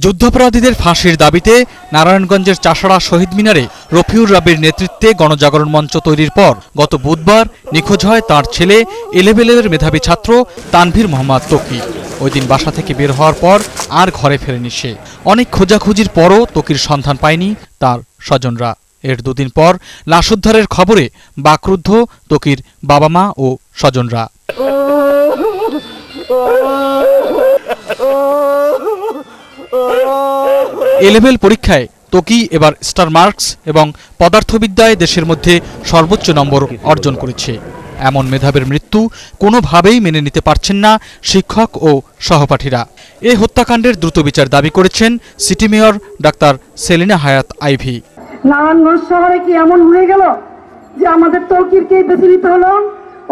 যুদ্ধাপরাধীদের ফাঁসির দাবিতে নারায়ণগঞ্জের চাষাড়া শহীদ মিনারে রফিউর রাব্বির নেতৃত্বে গণজাগরণ মঞ্চ তৈরির পর গত বুধবার নিখোঁজ হয় তাঁর ছেলে এলেবেলের মেধাবী ছাত্র তানভীর মোহাম্মদ তকি। ওই দিন বাসা থেকে বের হওয়ার পর আর ঘরে ফেরেনি সে। অনেক খোঁজাখুঁজির পরও তকির সন্ধান পায়নি তার স্বজনরা। এর দুদিন পর লাশ উদ্ধারের খবরে বাকরুদ্ধ তকির বাবা মা ও স্বজনরা। এলেভেল পরীক্ষায় তকি এবার স্টার মার্কস এবং পদার্থবিদ্যায় দেশের মধ্যে সর্বোচ্চ নম্বর অর্জন করেছে। এমন মেধাবীর মৃত্যু কোনোভাবেই মেনে নিতে পারছেন না শিক্ষক ও সহপাঠীরা। এই হত্যাকাণ্ডের দ্রুত বিচার দাবি করেছেন সিটি মেয়র ডাক্তার সেলিনা হায়াত আইভি। নারায়ণগঞ্জ শহরে কি এমন হয়ে গেল যে আমাদের তৌকিরকেই বেছে নিতে হলো?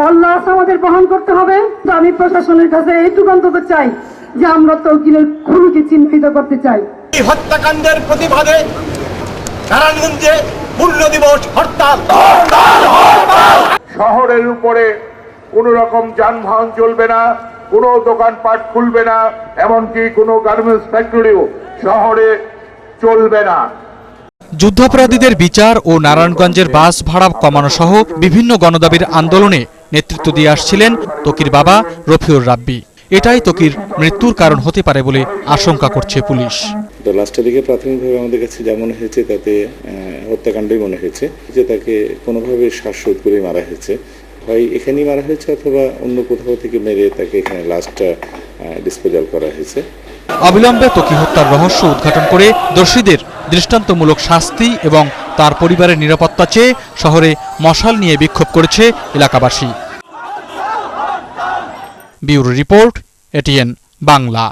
আল্লাহ আমাদের বহন করতে হবে। তো আমি প্রশাসনের কাছে এইটুকু অন্তত চাই যে আমরা তৌকিরের খুনিকে চিহ্নিত করতে চাই। এই হত্যাকাণ্ডের প্রতিবাদে নারায়ণগঞ্জে পূর্ণ দিবস হরতাল। শহরের উপরে কোনো রকম যানবাহন চলবে না, কোনো দোকানপাট খুলবে না, এমনকি কোনো গার্মেন্টস ফ্যাক্টরিও শহরে চলবে না। যুদ্ধাপরাধীদের বিচার ও নারায়ণগঞ্জের বাস ভাড়া কমানো সহ বিভিন্ন গণদাবির আন্দোলনে নেতৃত্ব দিয়ে আসছিলেন তকির বাবা রফিউর রাব্বি। এটাই তকির মৃত্যুর কারণ হতে পারে বলে আশঙ্কা করছে পুলিশ। তো লাস্টের দিকে প্রাথমিকভাবে আমাদের কাছে যা মনে হয়েছে তাতে হত্যাকাণ্ডই মনে হয়েছে, যে তাকে কোনোভাবে শ্বাসরোধ করে মারা হয়েছে। হয় এখানেই মারা হয়েছে অথবা অন্য কোথাও থেকে মেরে তাকে এখানে লাশটা ডিসপোজাল করা হয়েছে। অবিলম্বে তকি হত্যার রহস্য উদ্ঘাটন করে দোষীদের দৃষ্টান্তমূলক শাস্তি এবং তার পরিবারের নিরাপত্তা চেয়ে শহরে মশাল নিয়ে বিক্ষোভ করেছে এলাকাবাসী। Bureau report, ATN Bangla.